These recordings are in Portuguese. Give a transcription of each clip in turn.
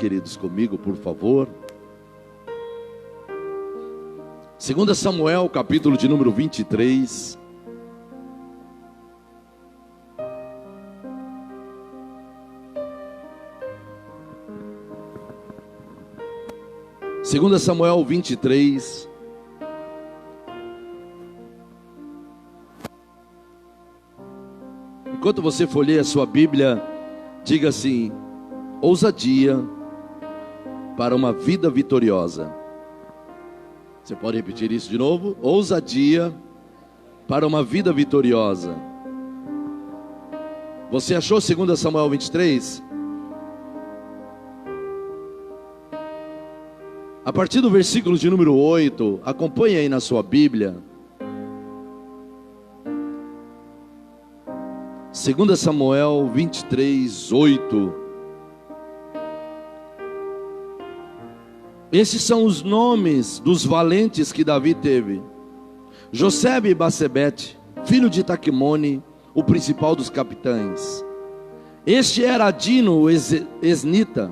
queridos, comigo, por favor. 2 Samuel, capítulo de número 23. Segunda Samuel 23. Enquanto você folheia a sua Bíblia, diga assim: ousadia para uma vida vitoriosa. Você pode repetir isso de novo? Ousadia para uma vida vitoriosa. Você achou 2 Samuel 23? A partir do versículo de número 8, acompanhe aí na sua Bíblia. 2 Samuel 23, 8. Esses são os nomes dos valentes que Davi teve: Josebe e Basebete, filho de Taquimone, o principal dos capitães. Este era Adino Esnita,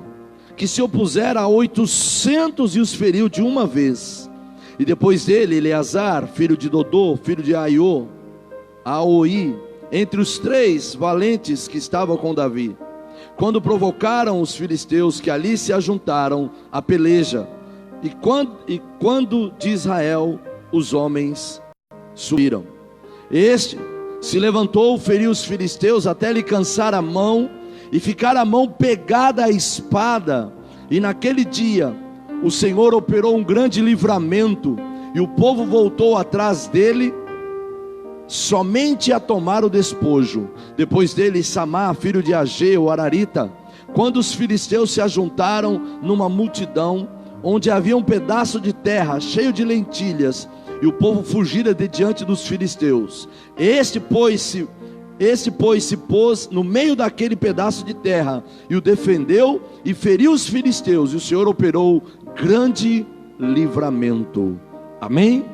que se opusera a 800 e os feriu de uma vez. E depois dele, Eleazar, filho de Dodô, filho de Aiô, Aoi, entre os 3 valentes que estavam com Davi, quando provocaram os filisteus que ali se ajuntaram à peleja, e quando de Israel os homens subiram. Este se levantou, feriu os filisteus até lhe cansar a mão, e ficar a mão pegada à espada. E naquele dia o Senhor operou um grande livramento, e o povo voltou atrás dele, somente a tomar o despojo. Depois dele, Samá, filho de Ageu, Ararita, quando os filisteus se ajuntaram numa multidão, onde havia um pedaço de terra cheio de lentilhas, e o povo fugira de diante dos filisteus. Este, pois, se pôs no meio daquele pedaço de terra, e o defendeu, e feriu os filisteus, e o Senhor operou grande livramento. Amém?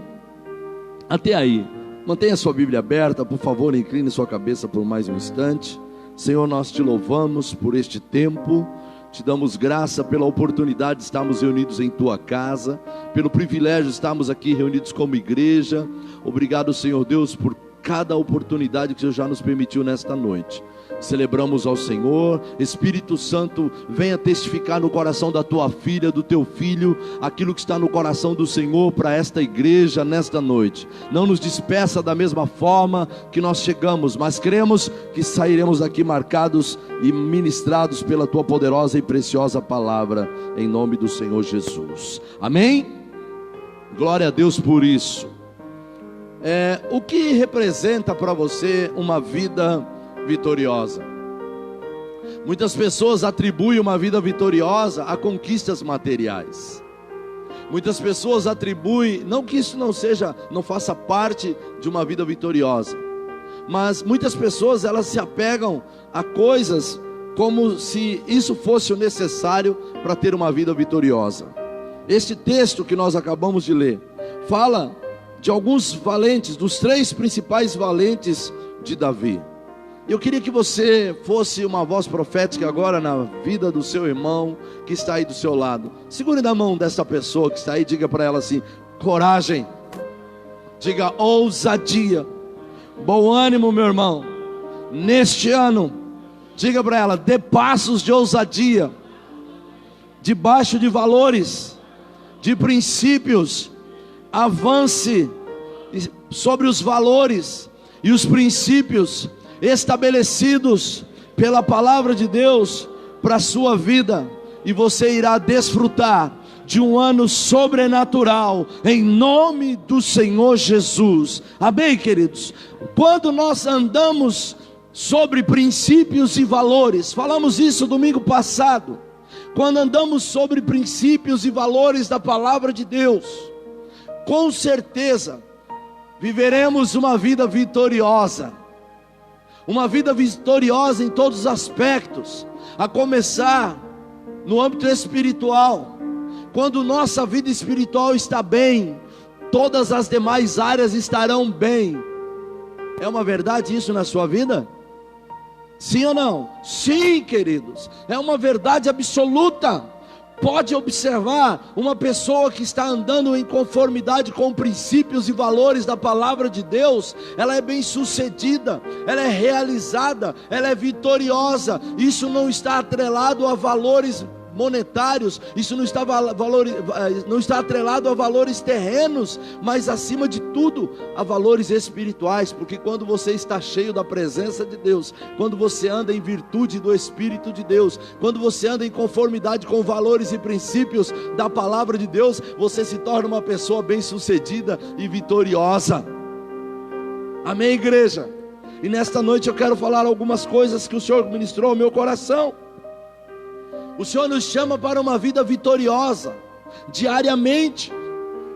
Até aí. Mantenha sua Bíblia aberta, por favor, incline sua cabeça por mais um instante. Senhor, nós te louvamos por este tempo, te damos graça pela oportunidade de estarmos reunidos em tua casa, pelo privilégio de estarmos aqui reunidos como igreja. Obrigado, Senhor Deus, por cada oportunidade que o Senhor já nos permitiu nesta noite. Celebramos ao Senhor. Espírito Santo, venha testificar no coração da tua filha, do teu filho, aquilo que está no coração do Senhor para esta igreja nesta noite. Não nos despeça da mesma forma que nós chegamos, mas cremos que sairemos daqui marcados e ministrados pela tua poderosa e preciosa palavra, em nome do Senhor Jesus. Amém? Glória a Deus por isso. O que representa para você uma vida vitoriosa? Muitas pessoas atribuem uma vida vitoriosa a conquistas materiais. Muitas pessoas atribuem, não que isso não faça parte de uma vida vitoriosa, mas muitas pessoas, elas se apegam a coisas como se isso fosse o necessário para ter uma vida vitoriosa. Este texto que nós acabamos de ler fala de alguns valentes, dos 3 principais valentes de Davi. Eu queria que você fosse uma voz profética agora na vida do seu irmão que está aí do seu lado. Segure na mão dessa pessoa que está aí, diga para ela assim: coragem. Diga ousadia. Bom ânimo, meu irmão. Neste ano, diga para ela: dê passos de ousadia, debaixo de valores, de princípios. Avance sobre os valores e os princípios estabelecidos pela palavra de Deus para a sua vida, e você irá desfrutar de um ano sobrenatural, em nome do Senhor Jesus. Amém, queridos? Quando nós andamos sobre princípios e valores, falamos isso domingo passado, quando andamos sobre princípios e valores da palavra de Deus, com certeza viveremos uma vida vitoriosa. Uma vida vitoriosa em todos os aspectos, a começar no âmbito espiritual. Quando nossa vida espiritual está bem, todas as demais áreas estarão bem. É uma verdade isso na sua vida? Sim ou não? Sim, queridos, é uma verdade absoluta. pode observar uma pessoa que está andando em conformidade com princípios e valores da palavra de Deus, ela é bem sucedida, ela é realizada, ela é vitoriosa. Isso não está atrelado a valores monetários, isso não está atrelado a valores terrenos, mas acima de tudo a valores espirituais, porque quando você está cheio da presença de Deus, quando você anda em virtude do Espírito de Deus, quando você anda em conformidade com valores e princípios da palavra de Deus, você se torna uma pessoa bem-sucedida e vitoriosa. Amém, igreja? E nesta noite eu quero falar algumas coisas que o Senhor ministrou ao meu coração. O Senhor nos chama para uma vida vitoriosa, diariamente.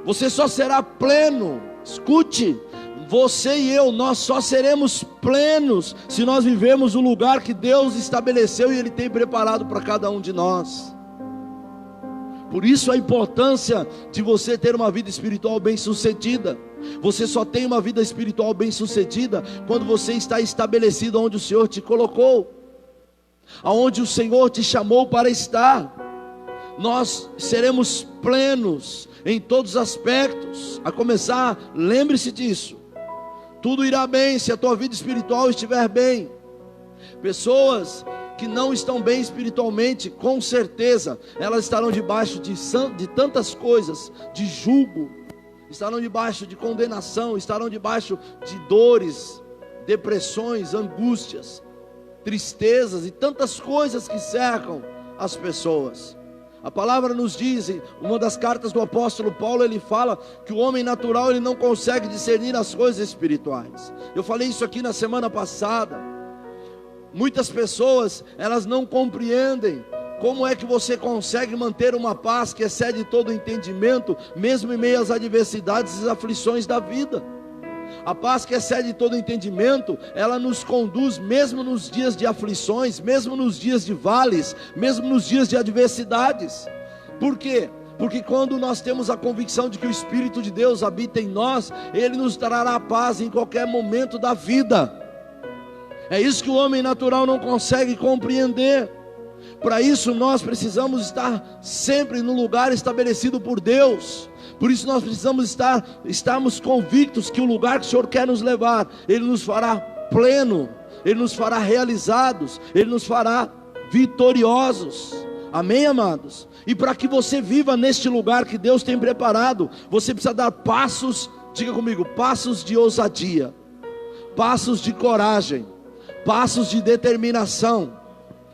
Você só será pleno, escute, você e eu, nós só seremos plenos se nós vivemos o lugar que Deus estabeleceu e Ele tem preparado para cada um de nós. Por isso a importância de você ter uma vida espiritual bem sucedida. Você só tem uma vida espiritual bem sucedida quando você está estabelecido onde o Senhor te colocou, aonde o Senhor te chamou para estar. Nós seremos plenos em todos os aspectos. A começar, lembre-se disso, tudo irá bem se a tua vida espiritual estiver bem. Pessoas que não estão bem espiritualmente, com certeza elas estarão debaixo de tantas coisas, de julgo, estarão debaixo de condenação, estarão debaixo de dores, depressões, angústias, tristezas e tantas coisas que cercam as pessoas. A palavra nos diz, uma das cartas do apóstolo Paulo, ele fala que o homem natural ele não consegue discernir as coisas espirituais. Eu falei isso aqui na semana passada. Muitas pessoas, elas não compreendem como é que você consegue manter uma paz que excede todo o entendimento, mesmo em meio às adversidades e aflições da vida. A paz que excede todo entendimento, ela nos conduz mesmo nos dias de aflições, mesmo nos dias de vales, mesmo nos dias de adversidades. Por quê? Porque quando nós temos a convicção de que o Espírito de Deus habita em nós, Ele nos trará paz em qualquer momento da vida. É isso que o homem natural não consegue compreender. Para isso nós precisamos estar sempre no lugar estabelecido por Deus. Por isso nós precisamos estarmos convictos que o lugar que o Senhor quer nos levar, Ele nos fará pleno, Ele nos fará realizados, Ele nos fará vitoriosos. Amém, amados? E para que você viva neste lugar que Deus tem preparado, você precisa dar passos, diga comigo, passos de ousadia, passos de coragem, passos de determinação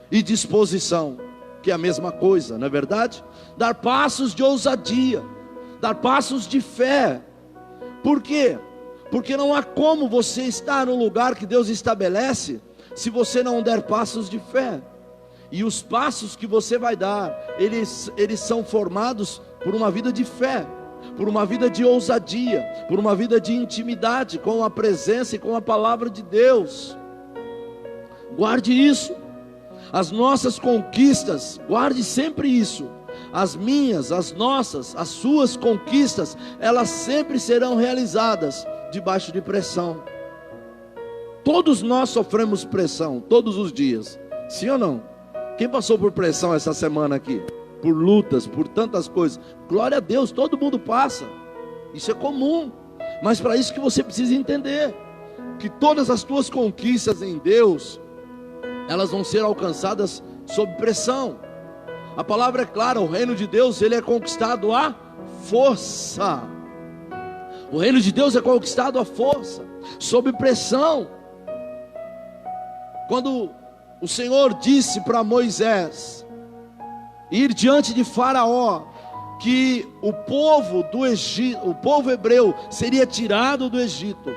e disposição, que é a mesma coisa, não é verdade? Dar passos de ousadia, dar passos de fé. Por quê? Porque não há como você estar no lugar que Deus estabelece se você não der passos de fé. E os passos que você vai dar, eles são formados por uma vida de fé, por uma vida de ousadia, por uma vida de intimidade com a presença e com a palavra de Deus. Guarde isso. As nossas conquistas, guarde sempre isso. As minhas, as nossas, as suas conquistas, elas sempre serão realizadas debaixo de pressão. Todos nós sofremos pressão, todos os dias. Sim ou não? Quem passou por pressão essa semana aqui? Por lutas, por tantas coisas. Glória a Deus, todo mundo passa. Isso é comum. Mas para isso que você precisa entender que todas as tuas conquistas em Deus, elas vão ser alcançadas sob pressão. A palavra é clara, o reino de Deus, ele é conquistado à força. O reino de Deus é conquistado à força, sob pressão. Quando o Senhor disse para Moisés ir diante de Faraó, que o povo do Egito, o povo hebreu seria tirado do Egito,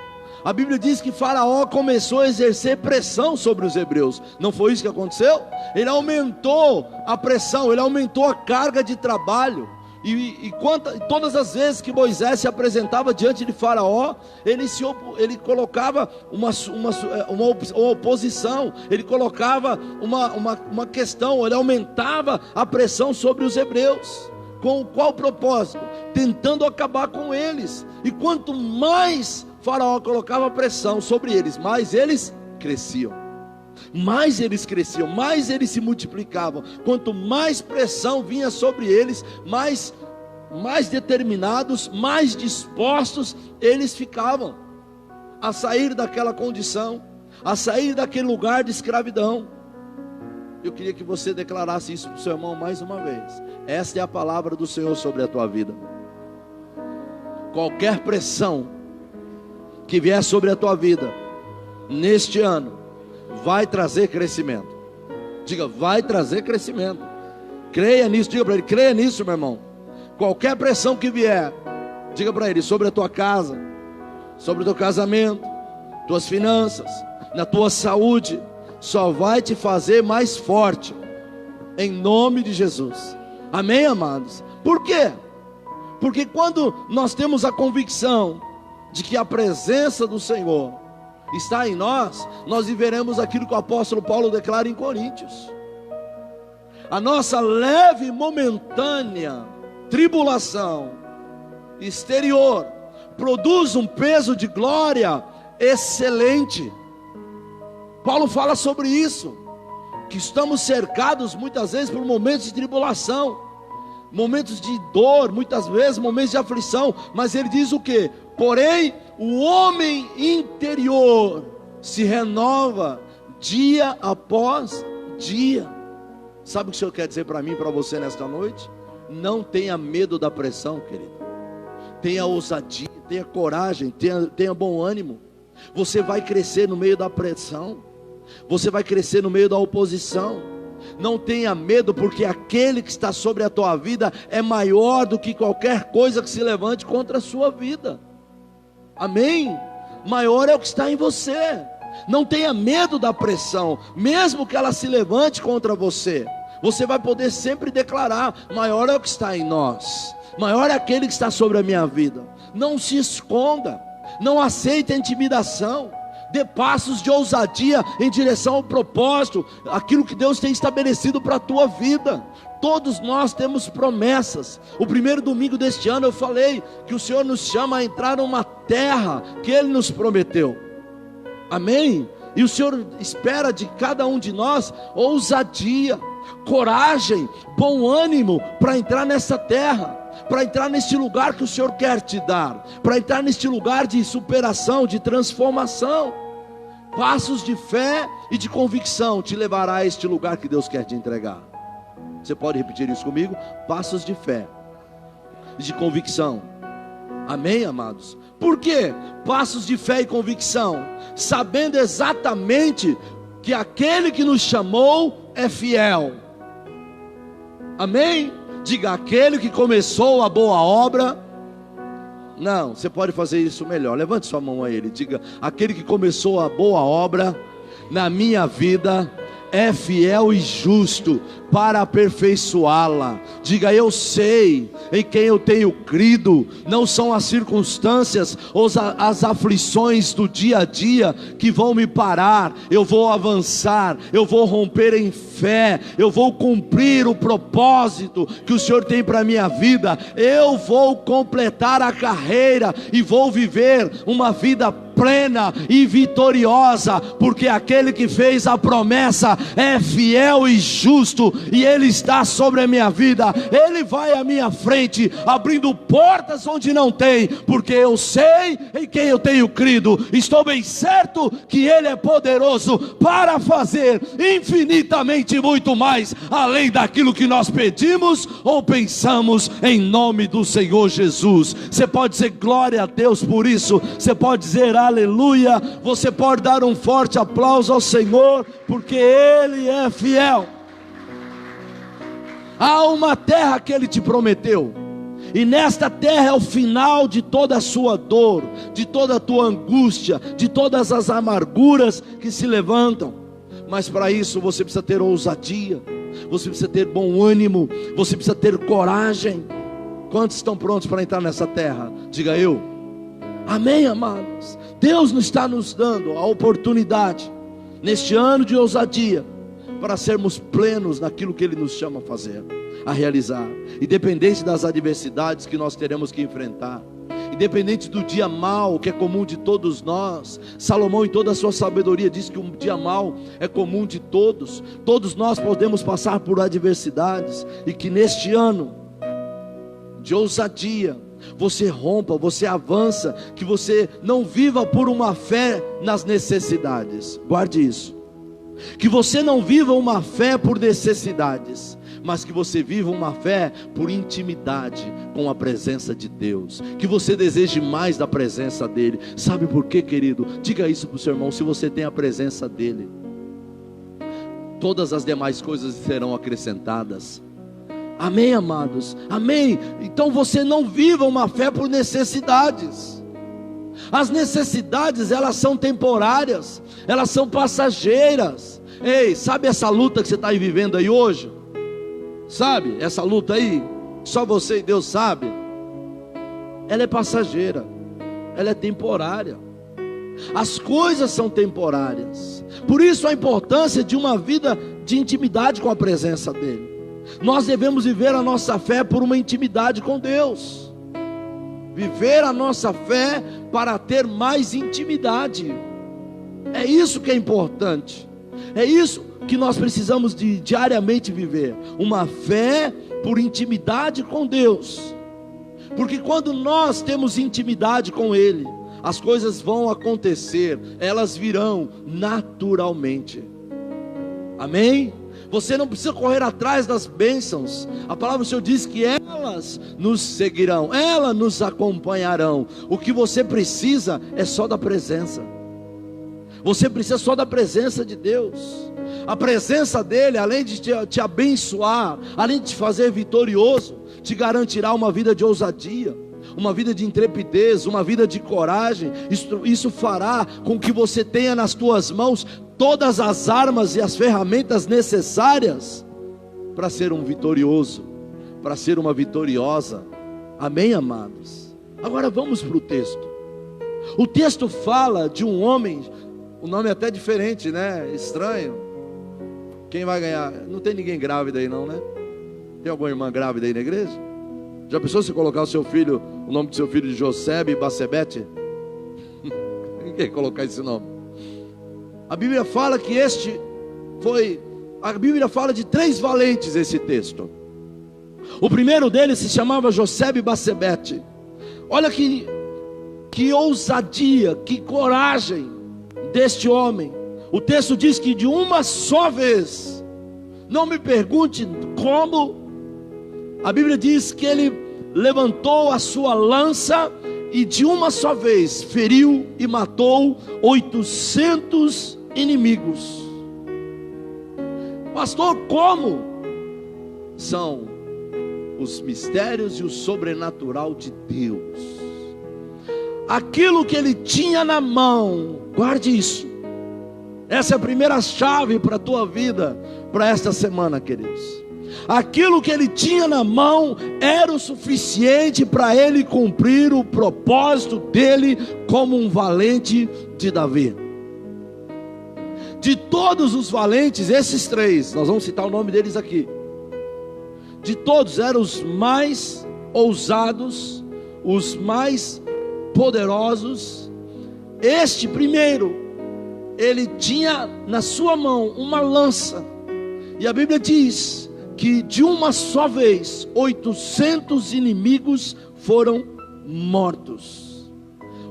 a Bíblia diz que Faraó começou a exercer pressão sobre os hebreus. Não foi isso que aconteceu? Ele aumentou a pressão, ele aumentou a carga de trabalho. E todas as vezes que Moisés se apresentava diante de Faraó, ele colocava uma oposição, ele colocava uma questão, ele aumentava a pressão sobre os hebreus. Com qual propósito? Tentando acabar com eles. E quanto mais Faraó colocava pressão sobre eles, mais eles cresciam. mais eles cresciam, mais eles se multiplicavam. Quanto mais pressão vinha sobre eles, mais determinados, mais dispostos eles ficavam a sair daquela condição, a sair daquele lugar de escravidão. Eu queria que você declarasse isso para o seu irmão mais uma vez. Esta é a palavra do Senhor sobre a tua vida. Qualquer pressão que vier sobre a tua vida neste ano vai trazer crescimento. Diga, vai trazer crescimento. Creia nisso, diga para ele, creia nisso, meu irmão. Qualquer pressão que vier, diga para ele, sobre a tua casa, sobre o teu casamento, tuas finanças, na tua saúde, só vai te fazer mais forte, em nome de Jesus. Amém, amados? Por quê? Porque quando nós temos a convicção de que a presença do Senhor está em nós, nós viveremos aquilo que o apóstolo Paulo declara em Coríntios. A nossa leve e momentânea tribulação exterior produz um peso de glória excelente. Paulo fala sobre isso, que estamos cercados muitas vezes por momentos de tribulação, momentos de dor, muitas vezes momentos de aflição, mas ele diz o quê? Porém, o homem interior se renova dia após dia. Sabe o que o Senhor quer dizer para mim e para você nesta noite? Não tenha medo da pressão, querido. Tenha ousadia, tenha coragem, tenha bom ânimo. Você vai crescer no meio da pressão. Você vai crescer no meio da oposição. Não tenha medo, porque aquele que está sobre a tua vida é maior do que qualquer coisa que se levante contra a sua vida. Amém? Maior é o que está em você. Não tenha medo da pressão, mesmo que ela se levante contra você. Você vai poder sempre declarar: maior é o que está em nós, maior é aquele que está sobre a minha vida. Não se esconda, não aceite a intimidação. Dê passos de ousadia em direção ao propósito, aquilo que Deus tem estabelecido para a tua vida. Todos nós temos promessas. O primeiro domingo deste ano eu falei que o Senhor nos chama a entrar numa terra que Ele nos prometeu. Amém? E o Senhor espera de cada um de nós ousadia, coragem, bom ânimo para entrar nessa terra, para entrar neste lugar que o Senhor quer te dar, para entrar neste lugar de superação, de transformação. Passos de fé e de convicção te levará a este lugar que Deus quer te entregar. Você pode repetir isso comigo? Passos de fé e de convicção. Amém, amados? Por quê? Passos de fé e convicção, sabendo exatamente que aquele que nos chamou é fiel. Amém? Diga, aquele que começou a boa obra. Não, você pode fazer isso melhor. Levante sua mão a ele. Diga, aquele que começou a boa obra na minha vida é fiel e justo para aperfeiçoá-la. Diga, eu sei em quem eu tenho crido. Não são as circunstâncias ou as aflições do dia a dia que vão me parar. Eu vou avançar, eu vou romper em fé, eu vou cumprir o propósito que o Senhor tem para a minha vida. Eu vou completar a carreira e vou viver uma vida plena e vitoriosa, porque aquele que fez a promessa é fiel e justo, e Ele está sobre a minha vida. Ele vai à minha frente, abrindo portas onde não tem, porque eu sei em quem eu tenho crido. Estou bem certo que Ele é poderoso para fazer infinitamente muito mais, além daquilo que nós pedimos ou pensamos, em nome do Senhor Jesus. Você pode dizer glória a Deus por isso, você pode dizer aleluia, você pode dar um forte aplauso ao Senhor, porque Ele é fiel. Há uma terra que Ele te prometeu, e nesta terra é o final de toda a sua dor, de toda a tua angústia, de todas as amarguras que se levantam. Mas para isso você precisa ter ousadia, você precisa ter bom ânimo, você precisa ter coragem. Quantos estão prontos para entrar nessa terra? Diga eu. Amém, amados? Deus nos está nos dando a oportunidade, neste ano de ousadia, para sermos plenos naquilo que Ele nos chama a fazer, a realizar, independente das adversidades que nós teremos que enfrentar, independente do dia mau, que é comum de todos nós. Salomão, em toda a sua sabedoria, diz que um dia mau é comum de todos. Todos nós podemos passar por adversidades, e que neste ano de ousadia, você rompa, você avança, que você não viva por uma fé nas necessidades. Guarde isso. Que você não viva uma fé por necessidades, mas que você viva uma fé por intimidade com a presença de Deus. Que você deseje mais da presença dEle. Sabe por quê, querido? Diga isso para o seu irmão. Se você tem a presença dEle, todas as demais coisas serão acrescentadas. Amém, amados? Amém? Então você não viva uma fé por necessidades. As necessidades, elas são temporárias, elas são passageiras. Ei, sabe essa luta que você está aí vivendo aí hoje? Sabe, essa luta aí, só você e Deus sabe. Ela é passageira, ela é temporária. As coisas são temporárias. Por isso a importância de uma vida de intimidade com a presença dEle. Nós devemos viver a nossa fé por uma intimidade com Deus. Viver a nossa fé para ter mais intimidade. É isso que é importante. É isso que nós precisamos de diariamente viver. Uma fé por intimidade com Deus. Porque quando nós temos intimidade com Ele, as coisas vão acontecer, elas virão naturalmente. Amém? Você não precisa correr atrás das bênçãos. A palavra do Senhor diz que elas nos seguirão, elas nos acompanharão. O que você precisa é só da presença. Você precisa só da presença de Deus. A presença dEle, além de te abençoar, além de te fazer vitorioso, te garantirá uma vida de ousadia, uma vida de intrepidez, uma vida de coragem. Isso fará com que você tenha nas tuas mãos todas as armas e as ferramentas necessárias para ser um vitorioso, para ser uma vitoriosa. Amém, amados? Agora vamos para o texto. O texto fala de um homem, o nome é até diferente, né? Estranho. Quem vai ganhar? Não tem ninguém grávida aí não, né? Tem alguma irmã grávida aí na igreja? Já pensou se colocar o seu filho, o nome do seu filho de Josebe e Basebete? Ninguém colocar esse nome. A Bíblia fala que a Bíblia fala de 3 valentes esse texto. O primeiro deles se chamava Josebe e Basebete. Olha que ousadia, que coragem deste homem. O texto diz que de uma só vez, não me pergunte como, a Bíblia diz que ele levantou a sua lança e de uma só vez feriu e matou 800 inimigos. Pastor, como? São os mistérios e o sobrenatural de Deus. Aquilo que ele tinha na mão, guarde isso. Essa é a primeira chave para a tua vida, para esta semana, queridos. Aquilo que ele tinha na mão era o suficiente para ele cumprir o propósito dele como um valente de Davi. De todos os valentes, esses 3, nós vamos citar o nome deles aqui. De todos eram os mais ousados, os mais poderosos. Este primeiro, ele tinha na sua mão uma lança, e a Bíblia diz que de uma só vez 800 inimigos foram mortos.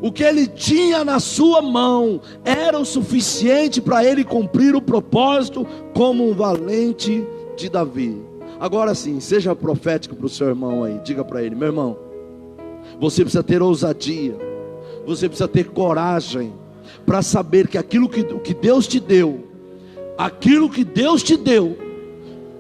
O que ele tinha na sua mão era o suficiente para ele cumprir o propósito como um valente de Davi. Agora sim, seja profético para o seu irmão aí. Diga para ele: meu irmão, você precisa ter ousadia, você precisa ter coragem para saber que aquilo que Deus te deu, aquilo que Deus te deu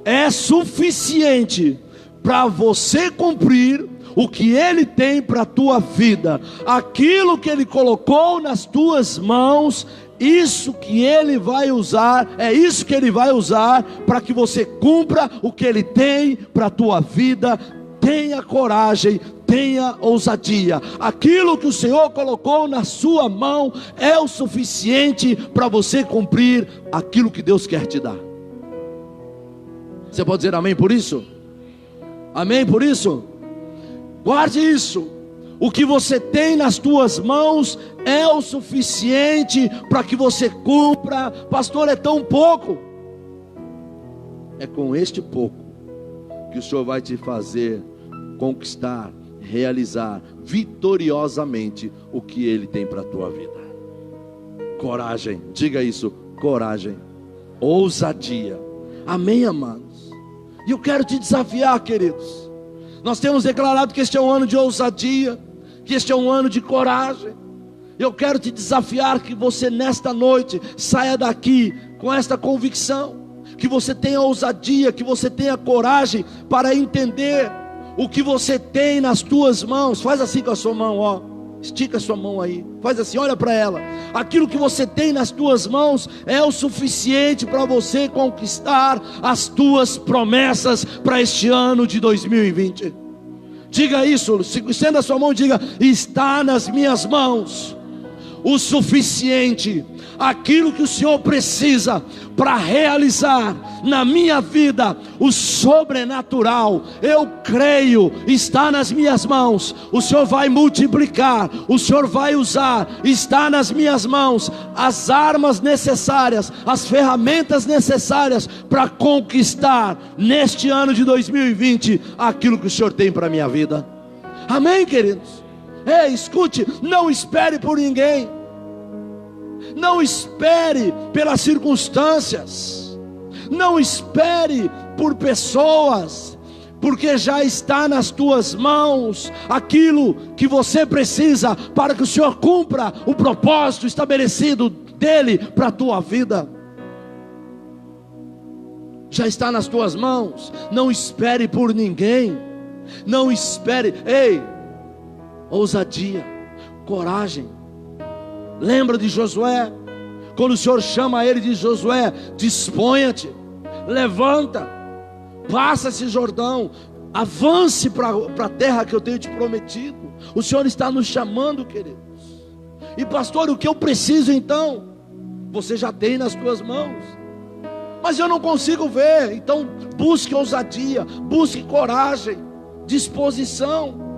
é suficiente para você cumprir o que Ele tem para a tua vida. Aquilo que Ele colocou nas tuas mãos, isso que Ele vai usar, é isso que Ele vai usar para que você cumpra o que Ele tem para a tua vida. Tenha coragem, tenha ousadia. Aquilo que o Senhor colocou na sua mão é o suficiente para você cumprir aquilo que Deus quer te dar. Você pode dizer amém por isso? Amém por isso? Guarde isso. O que você tem nas tuas mãos é o suficiente para que você cumpra. Pastor, é tão pouco. É com este pouco que o Senhor vai te fazer conquistar, realizar vitoriosamente o que Ele tem para a tua vida. Coragem, diga isso, coragem, ousadia. Amém, amados? E eu quero te desafiar, queridos. Nós temos declarado que este é um ano de ousadia, que este é um ano de coragem. Eu quero te desafiar que você nesta noite saia daqui com esta convicção, que você tenha ousadia, que você tenha coragem para entender o que você tem nas tuas mãos. Faz assim com a sua mão, ó. Estica a sua mão aí. Faz assim, olha para ela. Aquilo que você tem nas tuas mãos é o suficiente para você conquistar as tuas promessas para este ano de 2020. Diga isso, estenda a sua mão e diga: está nas minhas mãos o suficiente, aquilo que o Senhor precisa para realizar na minha vida o sobrenatural. Eu creio, está nas minhas mãos. O Senhor vai multiplicar, o Senhor vai usar. Está nas minhas mãos as armas necessárias, as ferramentas necessárias para conquistar neste ano de 2020 aquilo que o Senhor tem para a minha vida. Amém, queridos? Ei, escute, não espere por ninguém. Não espere pelas circunstâncias. Não espere por pessoas, porque já está nas tuas mãos aquilo que você precisa para que o Senhor cumpra o propósito estabelecido dele para a tua vida. Já está nas tuas mãos. Não espere por ninguém. Não espere. Ei, ousadia, coragem. Lembra de Josué? Quando o Senhor chama ele, diz: Josué, disponha-te, levanta, passa esse Jordão, avance para a terra que eu tenho te prometido. O Senhor está nos chamando, queridos. E pastor, o que eu preciso então? Você já tem nas tuas mãos, mas eu não consigo ver. Então busque ousadia, busque coragem, disposição.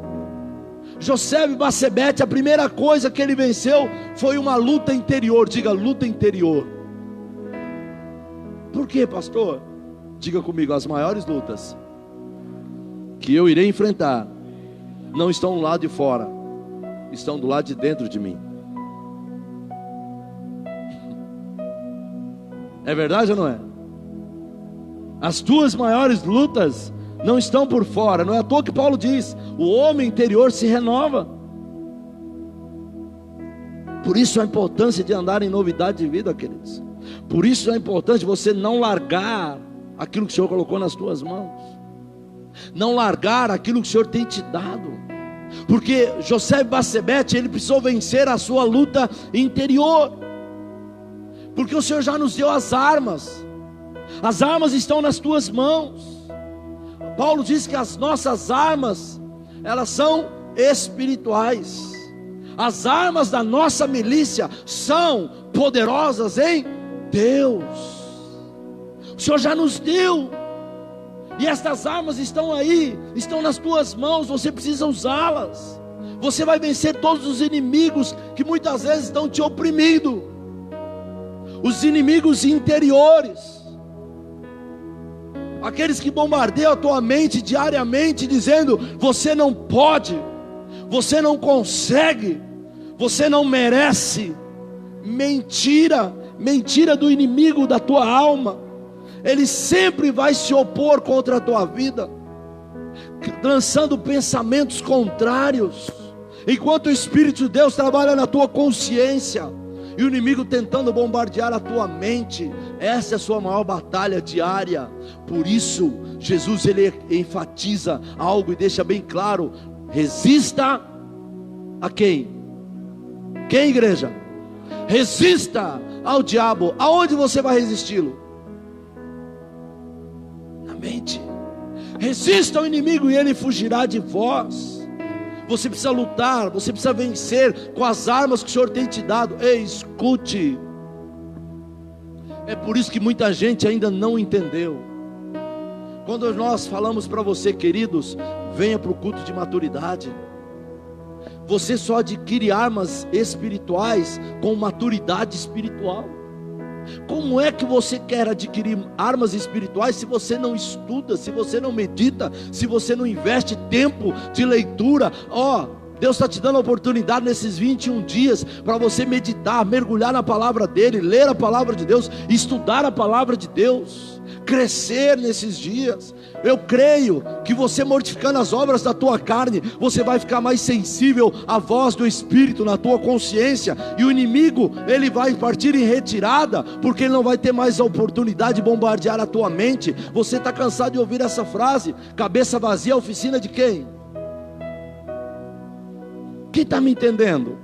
Josebe Bassebete, a primeira coisa que ele venceu foi uma luta interior. Diga, luta interior. Por quê, pastor? Diga comigo: as maiores lutas que eu irei enfrentar não estão do lado de fora, estão do lado de dentro de mim. É verdade ou não é? As tuas maiores lutas não estão por fora. Não é à toa que Paulo diz: o homem interior se renova. Por isso a importância de andar em novidade de vida, queridos. Por isso é importante você não largar aquilo que o Senhor colocou nas tuas mãos, não largar aquilo que o Senhor tem te dado. Porque Josebe Bassebete, ele precisou vencer a sua luta interior, porque o Senhor já nos deu as armas. As armas estão nas tuas mãos. Paulo diz que as nossas armas, elas são espirituais. As armas da nossa milícia são poderosas em Deus. O Senhor já nos deu. E estas armas estão aí, estão nas tuas mãos. Você precisa usá-las. Você vai vencer todos os inimigos que muitas vezes estão te oprimindo. Os inimigos interiores, aqueles que bombardeiam a tua mente diariamente, dizendo: você não pode, você não consegue, você não merece. Mentira, mentira do inimigo da tua alma. Ele sempre vai se opor contra a tua vida, lançando pensamentos contrários, enquanto o Espírito de Deus trabalha na tua consciência, e o inimigo tentando bombardear a tua mente. Essa é a sua maior batalha diária. Por isso Jesus, ele enfatiza algo e deixa bem claro: resista a quem? Quem, igreja? Resista ao diabo. Aonde você vai resisti-lo? Na mente. Resista ao inimigo e ele fugirá de vós. Você precisa lutar, você precisa vencer com as armas que o Senhor tem te dado. Ei, escute. É por isso que muita gente ainda não entendeu. Quando nós falamos para você, queridos, venha para o culto de maturidade, você só adquire armas espirituais com maturidade espiritual. Como é que você quer adquirir armas espirituais se você não estuda, se você não medita, se você não investe tempo de leitura? Deus está te dando a oportunidade nesses 21 dias para você meditar, mergulhar na palavra dele, ler a palavra de Deus, estudar a palavra de Deus, crescer nesses dias. Eu creio que você, mortificando as obras da tua carne, você vai ficar mais sensível à voz do Espírito na tua consciência, e o inimigo, ele vai partir em retirada, porque ele não vai ter mais a oportunidade de bombardear a tua mente. Você está cansado de ouvir essa frase: cabeça vazia, oficina de quem? Quem está me entendendo?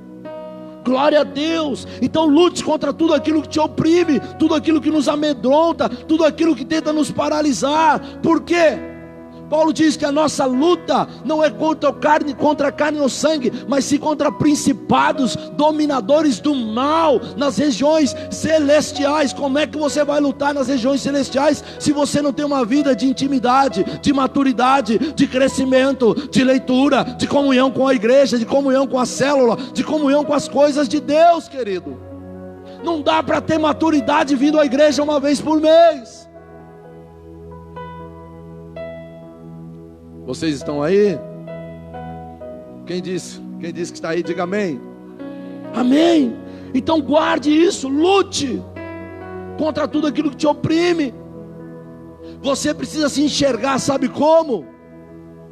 Glória a Deus. Então lute contra tudo aquilo que te oprime, tudo aquilo que nos amedronta, tudo aquilo que tenta nos paralisar. Por quê? Paulo diz que a nossa luta não é contra a carne ou sangue, mas sim contra principados, dominadores do mal, nas regiões celestiais. Como é que você vai lutar nas regiões celestiais, se você não tem uma vida de intimidade, de maturidade, de crescimento, de leitura, de comunhão com a igreja, de comunhão com a célula, de comunhão com as coisas de Deus, querido? Não dá para ter maturidade vindo à igreja uma vez por mês. Vocês estão aí? Quem disse que está aí, diga amém. Amém. Então guarde isso, lute contra tudo aquilo que te oprime. Você precisa se enxergar, sabe como?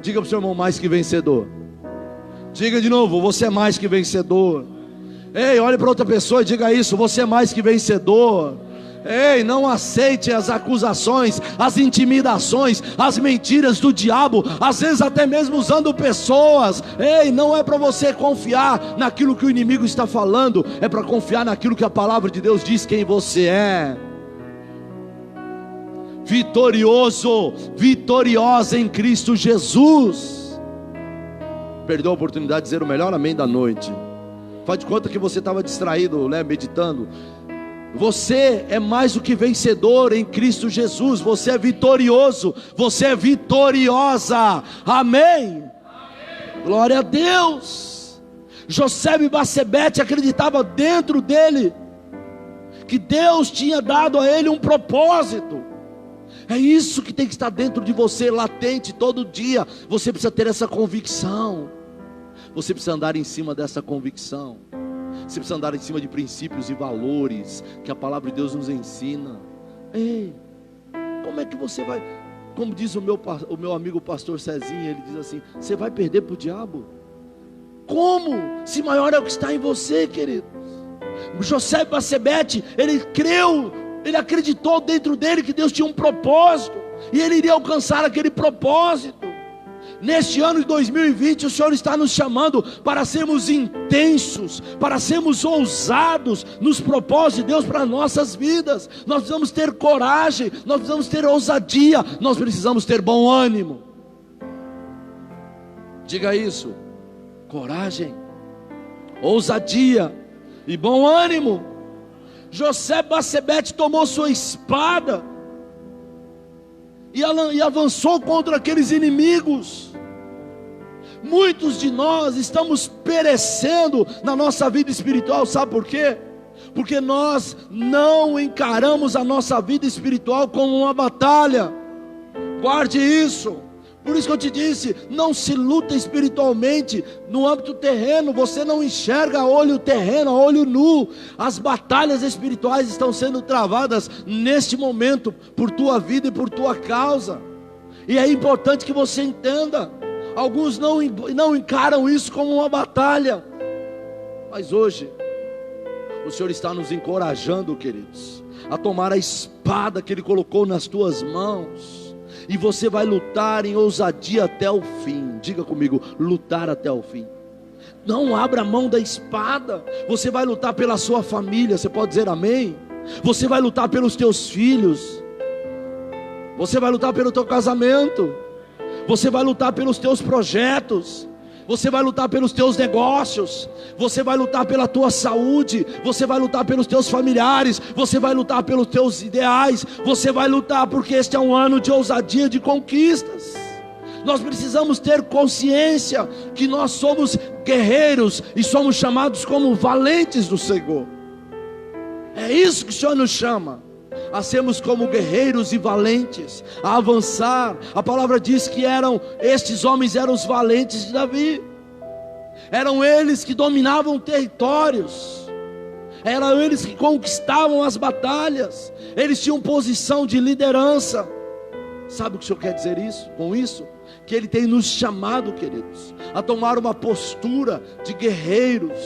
Diga para o seu irmão: mais que vencedor. Diga de novo: você é mais que vencedor. Ei, olhe para outra pessoa e diga isso: você é mais que vencedor. Ei, não aceite as acusações, as intimidações, as mentiras do diabo, às vezes até mesmo usando pessoas. Ei, não é para você confiar naquilo que o inimigo está falando, é para confiar naquilo que a palavra de Deus diz quem você é. Vitorioso, vitoriosa em Cristo Jesus. Perdeu a oportunidade de dizer o melhor amém da noite. Faz de conta que você estava distraído, né, meditando. Você é mais do que vencedor em Cristo Jesus. Você é vitorioso, você é vitoriosa. Amém? Amém. Glória a Deus. José e Batsebete acreditavam dentro dele que Deus tinha dado a ele um propósito. É isso que tem que estar dentro de você, latente todo dia. Você precisa ter essa convicção. Você precisa andar em cima dessa convicção. Você precisa andar em cima de princípios e valores que a palavra de Deus nos ensina. Ei, como é que você vai? Como diz o meu amigo pastor Cezinha, ele diz assim: você vai perder para o diabo? Como? Se maior é o que está em você, querido. José e Batsebete, ele creu, ele acreditou dentro dele que Deus tinha um propósito, e ele iria alcançar aquele propósito. Neste ano de 2020, o Senhor está nos chamando para sermos intensos, para sermos ousados nos propósitos de Deus para nossas vidas. Nós precisamos ter coragem, nós precisamos ter ousadia, nós precisamos ter bom ânimo. Diga isso: coragem, ousadia e bom ânimo. José Batsebete tomou sua espada e avançou contra aqueles inimigos. Muitos de nós estamos perecendo na nossa vida espiritual, sabe por quê? Porque nós não encaramos a nossa vida espiritual como uma batalha. Guarde isso. Por isso que eu te disse, não se luta espiritualmente no âmbito terreno. Você não enxerga a olho terreno, a olho nu. As batalhas espirituais estão sendo travadas neste momento por tua vida e por tua causa. E é importante que você entenda. Alguns não encaram isso como uma batalha, mas hoje o Senhor está nos encorajando, queridos, a tomar a espada que Ele colocou nas tuas mãos, e você vai lutar em ousadia até o fim. Diga comigo: lutar até o fim. Não abra mão da espada. Você vai lutar pela sua família. Você pode dizer amém? Você vai lutar pelos teus filhos. Você vai lutar pelo teu casamento. Você vai lutar pelos teus projetos. Você vai lutar pelos teus negócios. Você vai lutar pela tua saúde. Você vai lutar pelos teus familiares. Você vai lutar pelos teus ideais. Você vai lutar porque este é um ano de ousadia, de conquistas. Nós precisamos ter consciência que nós somos guerreiros e somos chamados como valentes do Senhor. É isso que o Senhor nos chama, a sermos como guerreiros e valentes, a avançar. A palavra diz que estes homens eram os valentes de Davi. Eram eles que dominavam territórios, eram eles que conquistavam as batalhas, eles tinham posição de liderança. Sabe o que o Senhor quer dizer com isso? Que Ele tem nos chamado, queridos, a tomar uma postura de guerreiros,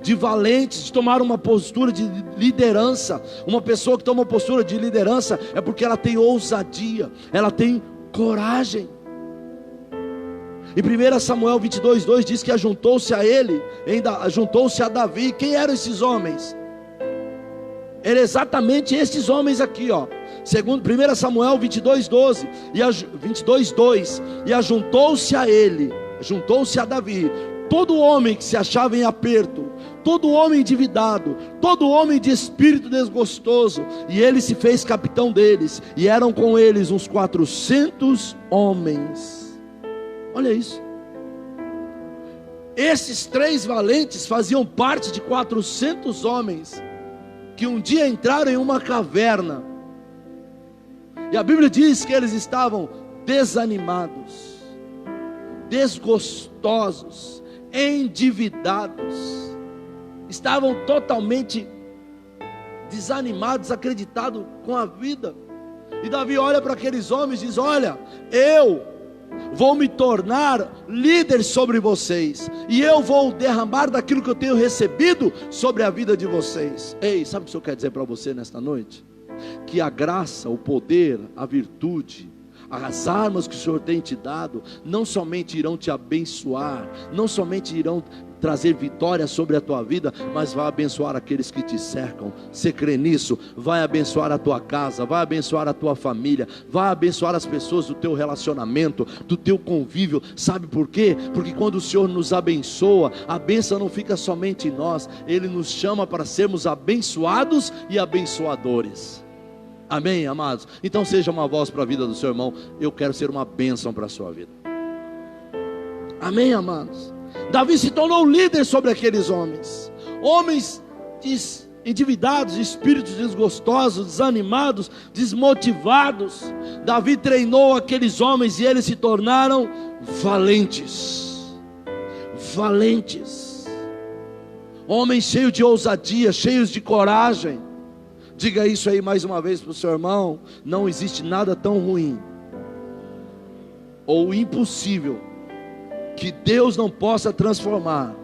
de valentes, de tomar uma postura de liderança. Uma pessoa que toma uma postura de liderança é porque ela tem ousadia, ela tem coragem. Em 1 Samuel 22:2 diz que ajuntou-se a ele, ajuntou-se a Davi. Quem eram esses homens? Eram exatamente esses homens aqui, ó. Segundo 1 Samuel 22:2 e ajuntou-se a ele, juntou-se a Davi, todo homem que se achava em aperto, todo homem endividado, todo homem de espírito desgostoso, e ele se fez capitão deles, e eram com eles uns 400 homens. Olha isso. Esses 3 valentes faziam parte de 400 homens que um dia entraram em uma caverna, e a Bíblia diz que eles estavam desanimados, desgostosos, endividados, estavam totalmente desanimados, desacreditados com a vida. E Davi olha para aqueles homens e diz: olha, eu vou me tornar líder sobre vocês, e eu vou derramar daquilo que eu tenho recebido sobre a vida de vocês. Ei, sabe o que o Senhor quer dizer para você nesta noite? Que a graça, o poder, a virtude, as armas que o Senhor tem te dado, não somente irão te abençoar, não somente irão trazer vitória sobre a tua vida, mas vai abençoar aqueles que te cercam. Você crê nisso? Vai abençoar a tua casa, vai abençoar a tua família, vai abençoar as pessoas do teu relacionamento, do teu convívio. Sabe por quê? Porque quando o Senhor nos abençoa, a bênção não fica somente em nós, Ele nos chama para sermos abençoados e abençoadores. Amém, amados? Então seja uma voz para a vida do seu irmão: eu quero ser uma bênção para a sua vida. Amém, amados? Davi se tornou líder sobre aqueles homens endividados, espíritos desgostosos, desanimados, desmotivados. Davi treinou aqueles homens e eles se tornaram valentes, homens cheios de ousadia, cheios de coragem. Diga isso aí mais uma vez para o seu irmão: não existe nada tão ruim ou impossível que Deus não possa transformar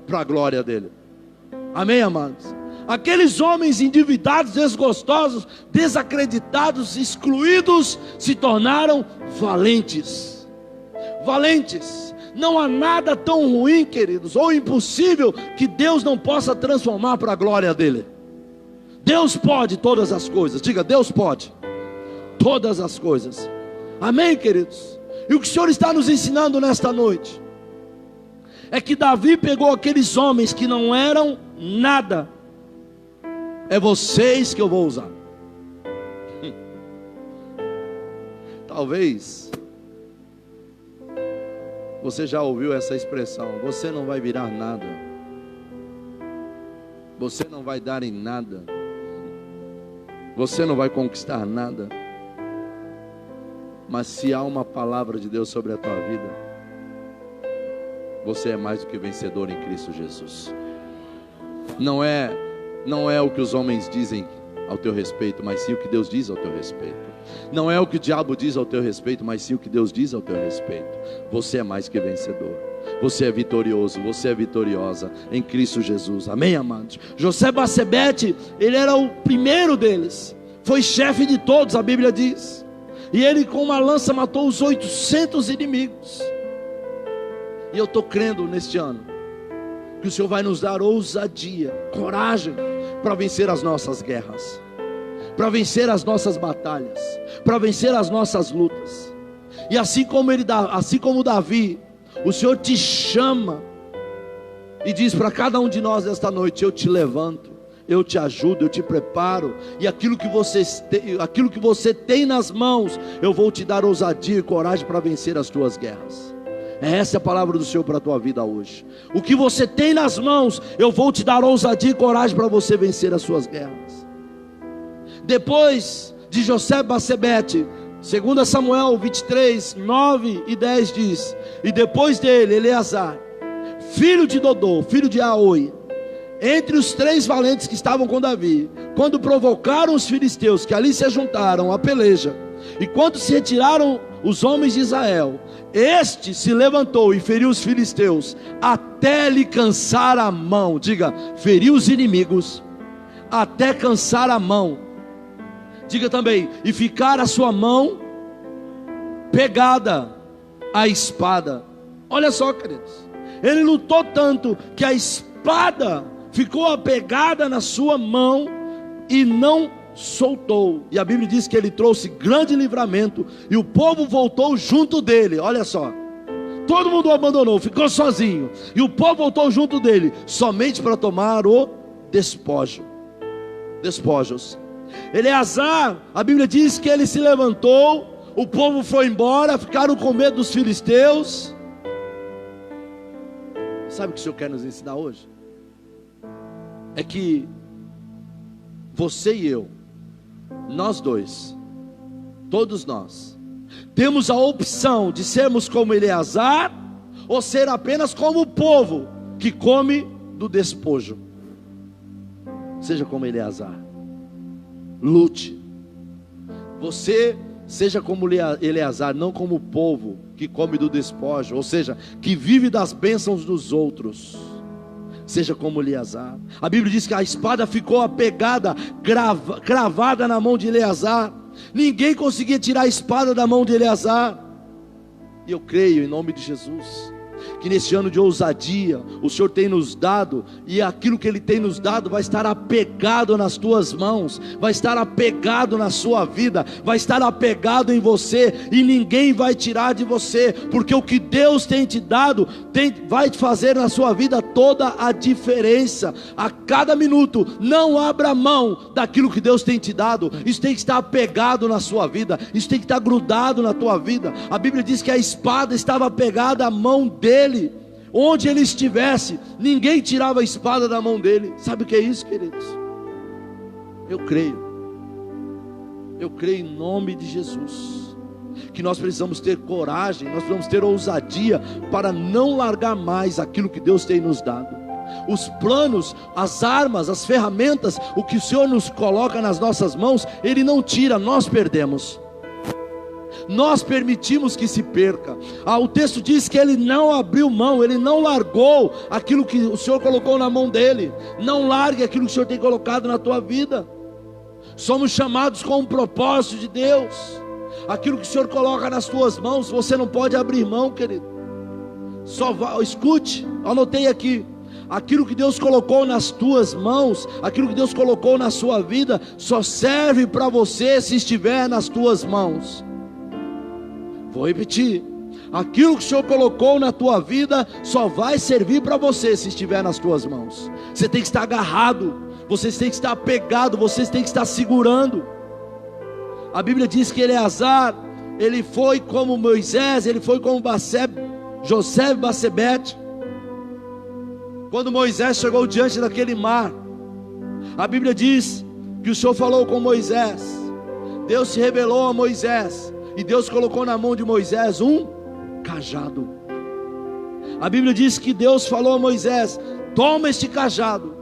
para a glória dele. Amém, amados? Aqueles homens endividados, desgostosos, desacreditados, excluídos, se tornaram valentes. Não há nada tão ruim, queridos, ou impossível que Deus não possa transformar para a glória dele. Deus pode todas as coisas. Diga: Deus pode todas as coisas. Amém, queridos? E o que o Senhor está nos ensinando nesta noite é que Davi pegou aqueles homens que não eram nada. É vocês que eu vou usar. Talvez você já ouviu essa expressão: você não vai virar nada, você não vai dar em nada, você não vai conquistar nada. Mas se há uma palavra de Deus sobre a tua vida, você é mais do que vencedor em Cristo Jesus. Não é o que os homens dizem ao teu respeito, mas sim o que Deus diz ao teu respeito. Não é o que o diabo diz ao teu respeito, mas sim o que Deus diz ao teu respeito. Você é mais que vencedor. Você é vitorioso, você é vitoriosa em Cristo Jesus. Amém, amados? José-Basebete, ele era o primeiro deles, foi chefe de todos, a Bíblia diz. E ele com uma lança matou os 800 inimigos. E eu estou crendo neste ano que o Senhor vai nos dar ousadia, coragem para vencer as nossas guerras, para vencer as nossas batalhas, para vencer as nossas lutas. E assim como Davi, o Senhor te chama e diz para cada um de nós esta noite: eu te levanto, eu te ajudo, eu te preparo, e aquilo que você tem nas mãos, eu vou te dar ousadia e coragem para vencer as tuas guerras. Essa é a palavra do Senhor para a tua vida hoje. O que você tem nas mãos, eu vou te dar ousadia e coragem para você vencer as suas guerras. Depois de Josebe e Basebete, 2 Samuel 23, 9 e 10 diz: e depois dele, Eleazar, filho de Dodô, filho de Aoi, entre os 3 valentes que estavam com Davi, quando provocaram os filisteus que ali se juntaram à peleja, e quando se retiraram os homens de Israel, este se levantou e feriu os filisteus, até lhe cansar a mão. Diga, feriu os inimigos, até cansar a mão. Diga também, e ficar a sua mão pegada à espada. Olha só, queridos, ele lutou tanto que a espada ficou apegada na sua mão e não soltou. E a Bíblia diz que ele trouxe grande livramento, e o povo voltou junto dele. Olha só, todo mundo o abandonou, ficou sozinho, e o povo voltou junto dele, somente para tomar o despojos. Eleazar, a Bíblia diz que ele se levantou, o povo foi embora, ficaram com medo dos filisteus. Sabe o que o Senhor quer nos ensinar hoje? É que você e eu, nós dois, todos nós, temos a opção de sermos como Eleazar, ou ser apenas como o povo que come do despojo. Seja como Eleazar, lute. Você seja como Eleazar, não como o povo que come do despojo, ou seja, que vive das bênçãos dos outros. Seja como Eleazar. A Bíblia diz que a espada ficou apegada, cravada na mão de Eleazar. Ninguém conseguia tirar a espada da mão de Eleazar. E eu creio, em nome de Jesus, que nesse ano de ousadia, o Senhor tem nos dado, e aquilo que Ele tem nos dado vai estar apegado nas tuas mãos, vai estar apegado na sua vida, vai estar apegado em você, e ninguém vai tirar de você, porque o que Deus tem te dado, vai fazer na sua vida toda a diferença. A cada minuto, não abra mão daquilo que Deus tem te dado. Isso tem que estar apegado na sua vida, isso tem que estar grudado na tua vida. A Bíblia diz que a espada estava apegada à mão dele. Onde ele estivesse, ninguém tirava a espada da mão dele. Sabe o que é isso, queridos? Eu creio em nome de Jesus, que nós precisamos ter coragem, nós precisamos ter ousadia, para não largar mais aquilo que Deus tem nos dado. Os planos, as armas, as ferramentas, o que o Senhor nos coloca nas nossas mãos, Ele não tira, nós perdemos. Nós permitimos que se perca. O texto diz que ele não abriu mão, ele não largou aquilo que o Senhor colocou na mão dele. Não largue aquilo que o Senhor tem colocado na tua vida. Somos chamados com um propósito de Deus. Aquilo que o Senhor coloca nas tuas mãos, você não pode abrir mão, querido. Escute, anotei aqui. Aquilo que Deus colocou nas tuas mãos, aquilo que Deus colocou na sua vida, só serve para você se estiver nas tuas mãos. Vou repetir, aquilo que o Senhor colocou na tua vida, só vai servir para você se estiver nas tuas mãos. Você tem que estar agarrado, você tem que estar apegado, você tem que estar segurando. A Bíblia diz que Eleazar, ele foi como Moisés, ele foi como Josebe e Basebete. Quando Moisés chegou diante daquele mar, a Bíblia diz que o Senhor falou com Moisés, Deus se revelou a Moisés, e Deus colocou na mão de Moisés um cajado. A Bíblia diz que Deus falou a Moisés: toma este cajado,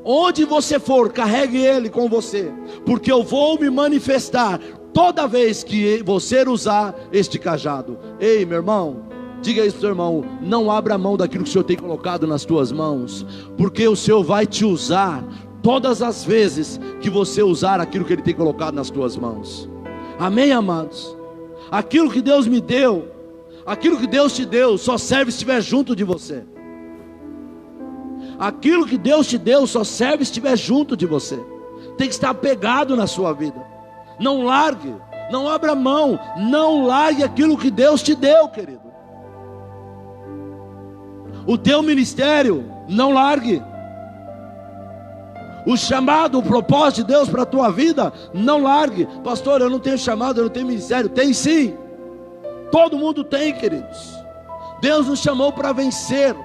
onde você for, carregue ele com você, porque eu vou me manifestar toda vez que você usar este cajado. Ei, meu irmão, diga isso para o seu irmão: não abra mão daquilo que o Senhor tem colocado nas tuas mãos, porque o Senhor vai te usar todas as vezes que você usar aquilo que Ele tem colocado nas tuas mãos. Amém, amados? Aquilo que Deus me deu, aquilo que Deus te deu, só serve se estiver junto de você. Aquilo que Deus te deu, só serve se estiver junto de você. Tem que estar apegado na sua vida. Não largue, não abra mão, não largue aquilo que Deus te deu, querido. O teu ministério, não largue. o chamado, o propósito de Deus para a tua vida, não largue. Pastor, eu não tenho chamado, eu não tenho ministério. Tem sim, todo mundo tem, queridos. Deus nos chamou para vencer,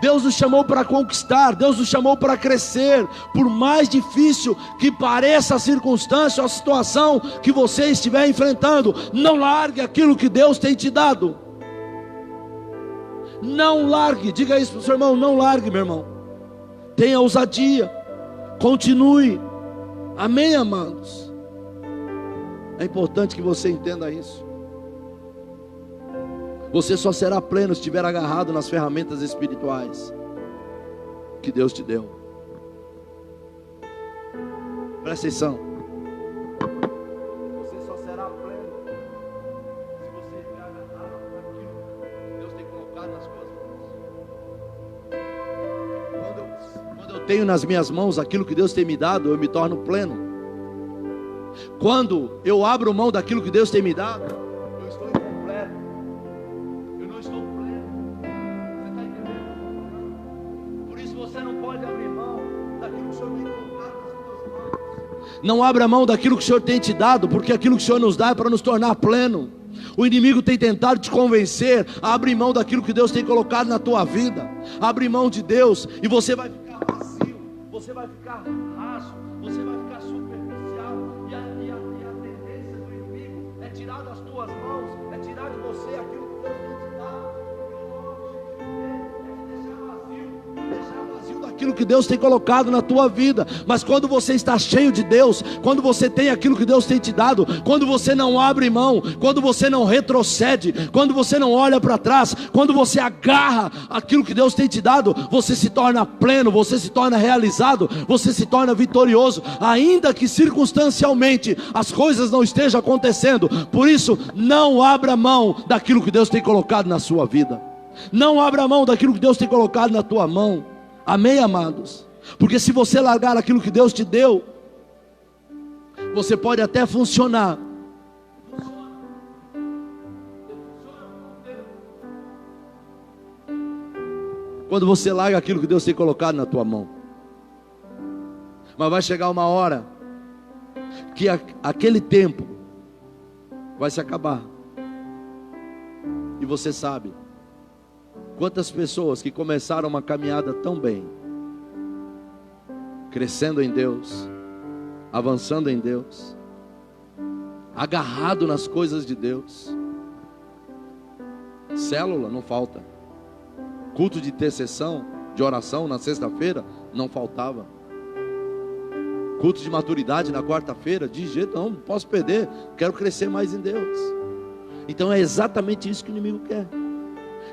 Deus nos chamou para conquistar, Deus nos chamou para crescer. Por mais difícil que pareça a circunstância ou a situação que você estiver enfrentando, não largue aquilo que Deus tem te dado. Não largue, diga isso para o seu irmão, não largue, meu irmão. Tenha ousadia, continue. Amém, amados? É importante que você entenda isso. Você só será pleno se estiver agarrado nas ferramentas espirituais que Deus te deu. Presta atenção. Você só será pleno se você estiver agarrado naquilo que Deus tem colocado nas suas mãos. Quando eu tenho nas minhas mãos aquilo que Deus tem me dado, eu me torno pleno. Quando eu abro mão daquilo que Deus tem me dado, eu estou incompleto. Eu não estou pleno. Você está entendendo? Por isso você não pode abrir mão daquilo que o Senhor tem colocado nas suas mãos. Não abra mão daquilo que o Senhor tem te dado, porque aquilo que o Senhor nos dá é para nos tornar pleno. O inimigo tem tentado te convencer a abrir mão daquilo que Deus tem colocado na tua vida. Abre mão de Deus e você vai ficar vazio, você vai ficar raso, você vai ficar superficial. E a tendência do inimigo é tirar das tuas mãos, é tirar de você aquilo que Deus tem te dado. É te deixar vazio daquilo que Deus tem colocado na tua vida. Mas quando você está cheio de Deus, quando você tem aquilo que Deus tem te dado, quando você não abre mão, quando você não retrocede, quando você não olha para trás, quando você agarra aquilo que Deus tem te dado, você se torna pleno, você se torna realizado, você se torna vitorioso, ainda que circunstancialmente as coisas não estejam acontecendo. Por isso, não abra mão daquilo que Deus tem colocado na sua vida. Não abra mão daquilo que Deus tem colocado na tua mão. Amém, amados? Porque se você largar aquilo que Deus te deu, você pode até funcionar. Quando você larga aquilo que Deus tem colocado na tua mão. Mas vai chegar uma hora que aquele tempo vai se acabar. E você sabe quantas pessoas que começaram uma caminhada tão bem, crescendo em Deus, avançando em Deus, agarrado nas coisas de Deus. Célula não falta, culto de intercessão, de oração na sexta-feira não faltava, culto de maturidade na quarta-feira, de jeito não posso perder, quero crescer mais em Deus. Então é exatamente isso que o inimigo quer,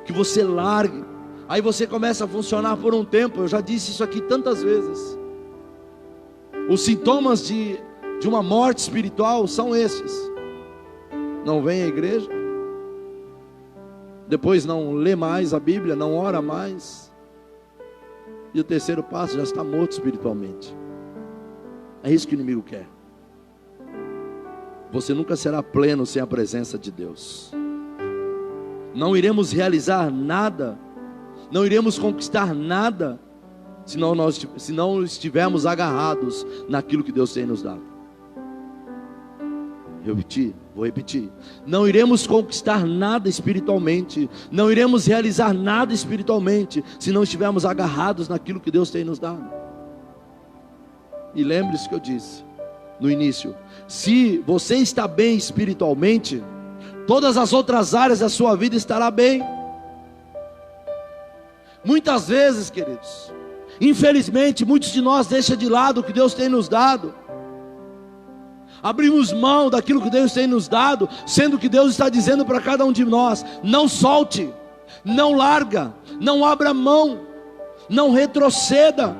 que você largue. Aí você começa a funcionar por um tempo. Eu já disse isso aqui tantas vezes. Os sintomas de uma morte espiritual são esses: não vem à igreja, depois não lê mais a Bíblia, não ora mais, e o terceiro passo, já está morto espiritualmente. É isso que o inimigo quer. Você nunca será pleno sem a presença de Deus. Não iremos realizar nada, não iremos conquistar nada, se não estivermos agarrados naquilo que Deus tem nos dado. Vou repetir. Não iremos conquistar nada espiritualmente, não iremos realizar nada espiritualmente, se não estivermos agarrados naquilo que Deus tem nos dado. E lembre-se que eu disse no início: se você está bem espiritualmente, todas as outras áreas da sua vida estará bem. Muitas vezes, queridos, infelizmente, muitos de nós deixam de lado o que Deus tem nos dado. Abrimos mão daquilo que Deus tem nos dado, sendo que Deus está dizendo para cada um de nós: não solte, não larga, não abra mão, não retroceda.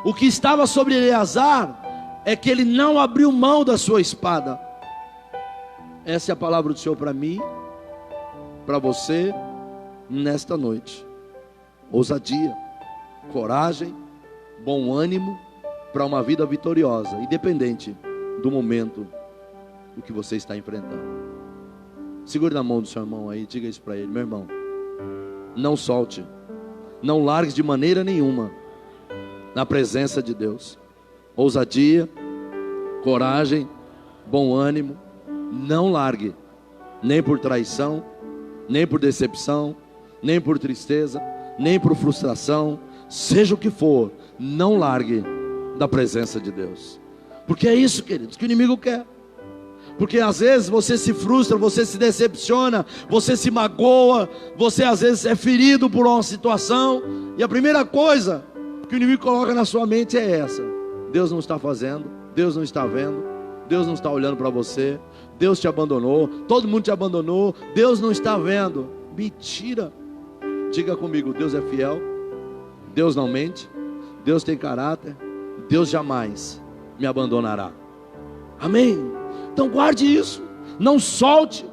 O que estava sobre Eleazar é que ele não abriu mão da sua espada. Essa é a palavra do Senhor para mim, para você, nesta noite. Ousadia, coragem, bom ânimo, para uma vida vitoriosa, independente do momento o que você está enfrentando. Segure na mão do seu irmão aí, diga isso para ele: meu irmão, não solte, não largue de maneira nenhuma na presença de Deus. Ousadia, coragem, bom ânimo. Não largue, nem por traição, nem por decepção, nem por tristeza, nem por frustração, seja o que for, não largue da presença de Deus. Porque é isso, queridos, que o inimigo quer. Porque às vezes você se frustra, você se decepciona, você se magoa, você às vezes é ferido por uma situação, e a primeira coisa que o inimigo coloca na sua mente é essa: Deus não está fazendo, Deus não está vendo, Deus não está olhando para você, Deus te abandonou, todo mundo te abandonou, Deus não está vendo. Mentira. Diga comigo: Deus é fiel, Deus não mente, Deus tem caráter, Deus jamais me abandonará. Amém? Então guarde isso, não solte,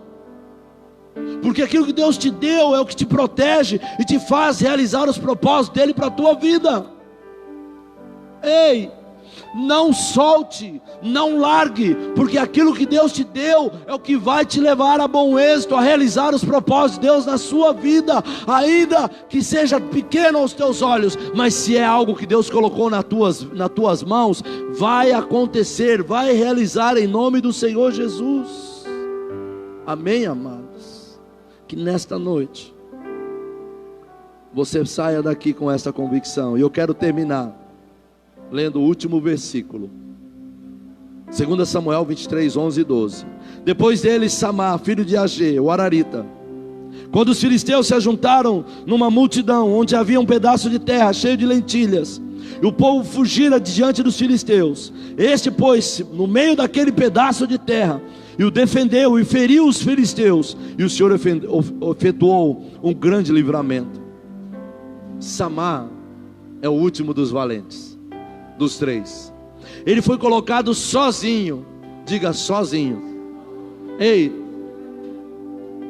porque aquilo que Deus te deu é o que te protege e te faz realizar os propósitos dele para a tua vida. Ei, não solte, não largue, porque aquilo que Deus te deu é o que vai te levar a bom êxito, a realizar os propósitos de Deus na sua vida, ainda que seja pequeno aos teus olhos, mas se é algo que Deus colocou nas tuas mãos, vai acontecer, vai realizar em nome do Senhor Jesus. Amém, amados? Que nesta noite você saia daqui com essa convicção. E eu quero terminar lendo o último versículo, 2 Samuel 23, 11 e 12. Depois dele, Samá, filho de Agê, o Ararita, quando os filisteus se ajuntaram numa multidão, onde havia um pedaço de terra cheio de lentilhas, e o povo fugira diante dos filisteus, este pôs-se no meio daquele pedaço de terra, e o defendeu e feriu os filisteus, e o Senhor efetuou um grande livramento. Samá é o último dos valentes, dos três. Ele foi colocado sozinho. Diga: sozinho. Ei,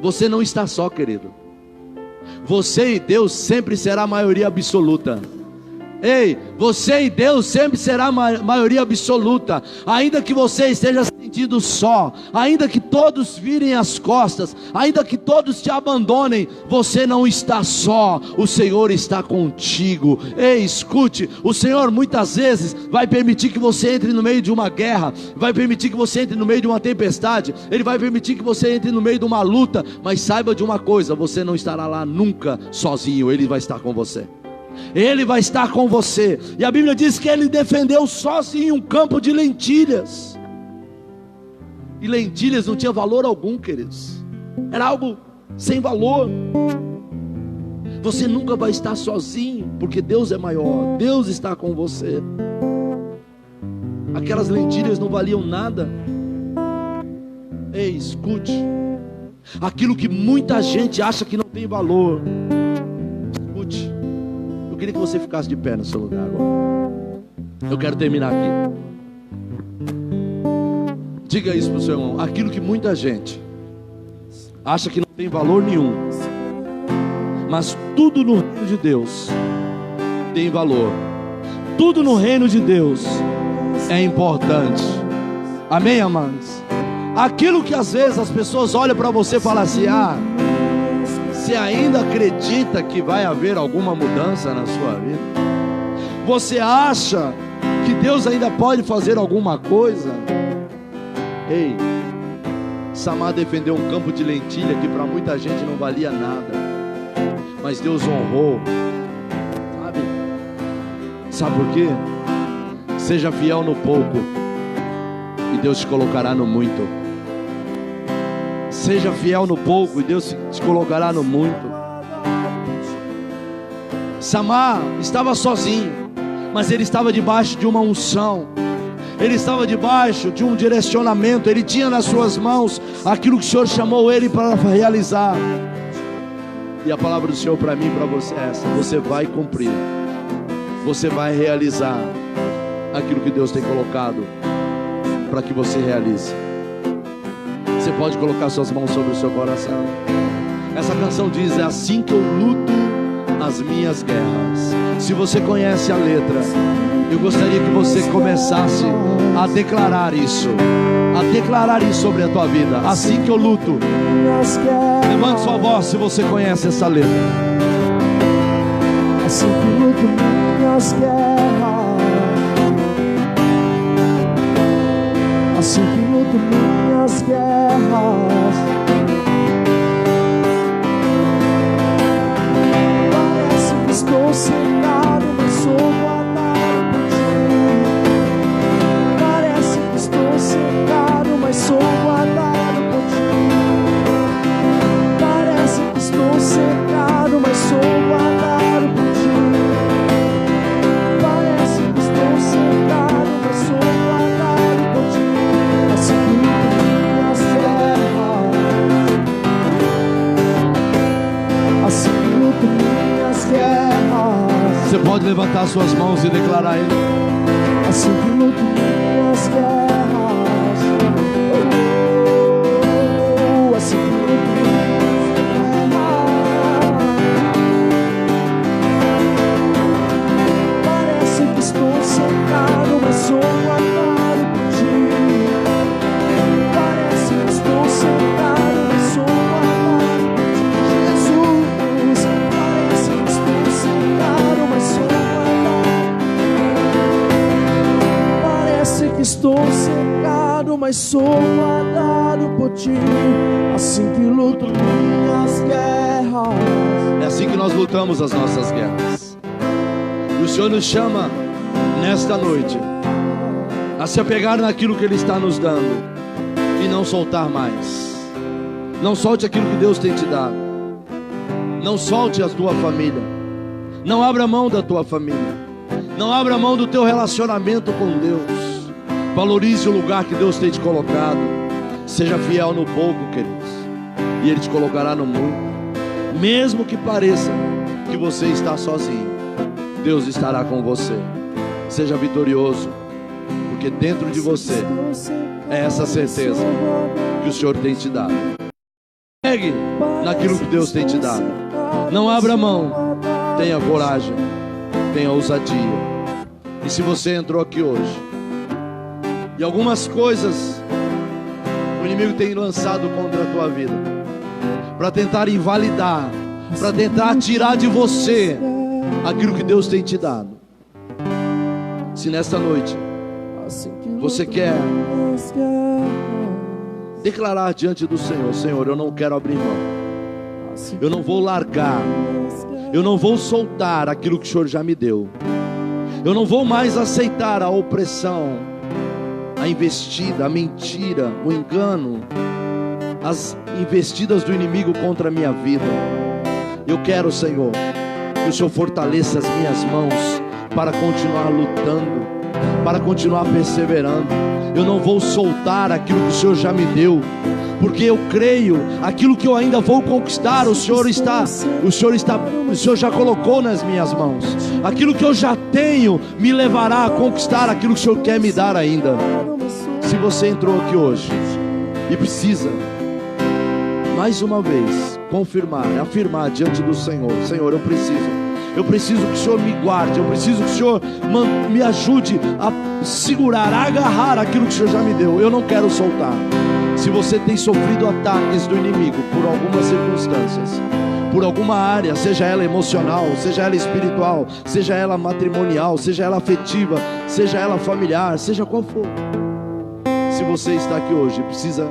você não está só, querido. Você e Deus sempre será a maioria absoluta. Ei, você e Deus sempre será a maioria absoluta. Ainda que você esteja sentindo só, ainda que todos virem as costas, ainda que todos te abandonem, você não está só, o Senhor está contigo. Ei, escute, o Senhor muitas vezes vai permitir que você entre no meio de uma guerra, vai permitir que você entre no meio de uma tempestade, Ele vai permitir que você entre no meio de uma luta, mas saiba de uma coisa: você não estará lá nunca sozinho, Ele vai estar com você. Ele vai estar com você. E a Bíblia diz que ele defendeu sozinho um campo de lentilhas. E lentilhas não tinha valor algum, queridos. Era algo sem valor. Você nunca vai estar sozinho, porque Deus é maior, Deus está com você. Aquelas lentilhas não valiam nada. Ei, escute, aquilo que muita gente acha que não tem valor, escute. Eu queria que você ficasse de pé no seu lugar agora. Eu quero terminar aqui. Diga isso para o seu irmão: aquilo que muita gente acha que não tem valor nenhum, mas tudo no reino de Deus tem valor. Tudo no reino de Deus é importante. Amém, amados? Aquilo que às vezes as pessoas olham para você e falam assim: você ainda acredita que vai haver alguma mudança na sua vida? Você acha que Deus ainda pode fazer alguma coisa? Ei, Samá defendeu um campo de lentilha que para muita gente não valia nada, mas Deus honrou. Sabe por quê? Seja fiel no pouco e Deus te colocará no muito. Seja fiel no pouco e Deus te colocará no muito. Samá estava sozinho, mas ele estava debaixo de uma unção. Ele estava debaixo de um direcionamento. Ele tinha nas suas mãos aquilo que o Senhor chamou ele para realizar. E a palavra do Senhor para mim e para você é essa: você vai cumprir, você vai realizar aquilo que Deus tem colocado para que você realize. Você pode colocar suas mãos sobre o seu coração. Essa canção diz: é assim que eu luto as minhas guerras. Se você conhece a letra, eu gostaria que você começasse a declarar isso sobre a tua vida. Assim que eu luto. Levante sua voz se você conhece essa letra. assim que luto minhas guerras, assim que luto minhas guerras. Parece que estou cercado, mas sou guardado por ti. Parece que estou cercado, mas sou guardado por ti. Parece que estou cercado, mas sou guardado por ti. Parece que estou cercado, mas sou guardado por ti. Assim que luto minhas guerras, assim que luto minhas guerras. Você pode levantar suas mãos e declarar ele. Assim que luto minhas guerras, assim que luto minhas guerras. Parece que estou cercado, mas sou guardado por ti. Parece que estou cercado, mas sou guardado por ti. Jesus, parece que estou cercado, mas sou guardado. Parece que estou cercado, mas sou guardado por ti. Assim que luto minhas guerras. É assim que nós lutamos as nossas guerras. E o Senhor nos chama nesta noite a se apegar naquilo que Ele está nos dando e não soltar mais. Não solte aquilo que Deus tem te dado. Não solte a tua família. Não abra mão da tua família. Não abra mão do teu relacionamento com Deus. Valorize o lugar que Deus tem te colocado. Seja fiel no pouco, queridos, e Ele te colocará no muito. Mesmo que pareça que você está sozinho, Deus estará com você. Seja vitorioso, porque dentro de você é essa certeza que o Senhor tem te dado. Pegue naquilo que Deus tem te dado. Não abra mão. Tenha coragem, tenha ousadia. E se você entrou aqui hoje e algumas coisas o inimigo tem lançado contra a tua vida, para tentar invalidar, para tentar tirar de você aquilo que Deus tem te dado. Se nesta noite você quer declarar diante do Senhor: Senhor, eu não quero abrir mão, eu não vou largar, eu não vou soltar aquilo que o Senhor já me deu, eu não vou mais aceitar a opressão, a investida, a mentira, o engano, as investidas do inimigo contra a minha vida. Eu quero, Senhor, que o Senhor fortaleça as minhas mãos para continuar lutando, para continuar perseverando. Eu não vou soltar aquilo que o Senhor já me deu, porque eu creio, aquilo que eu ainda vou conquistar, o Senhor já colocou nas minhas mãos. Aquilo que eu já tenho me levará a conquistar aquilo que o Senhor quer me dar ainda. Se você entrou aqui hoje e precisa mais uma vez confirmar, afirmar diante do Senhor: Senhor, eu preciso que o Senhor me guarde, eu preciso que o Senhor me ajude a segurar, a agarrar aquilo que o Senhor já me deu, eu não quero soltar. Se você tem sofrido ataques do inimigo por algumas circunstâncias, por alguma área, seja ela emocional, seja ela espiritual, seja ela matrimonial, seja ela afetiva, seja ela familiar, seja qual for, se você está aqui hoje e precisa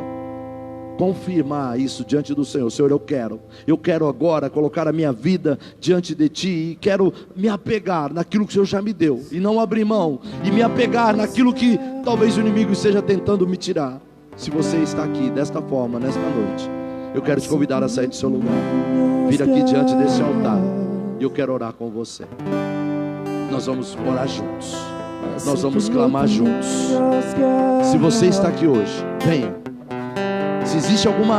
confirmar isso diante do Senhor: Senhor, eu quero agora colocar a minha vida diante de Ti, e quero me apegar naquilo que o Senhor já me deu, e não abrir mão, e me apegar naquilo que talvez o inimigo esteja tentando me tirar. Se você está aqui desta forma, nesta noite, eu quero te convidar a sair do seu lugar, vir aqui diante desse altar, e eu quero orar com você. Nós vamos orar juntos, nós vamos clamar juntos. Se você está aqui hoje, venha. Se existe alguma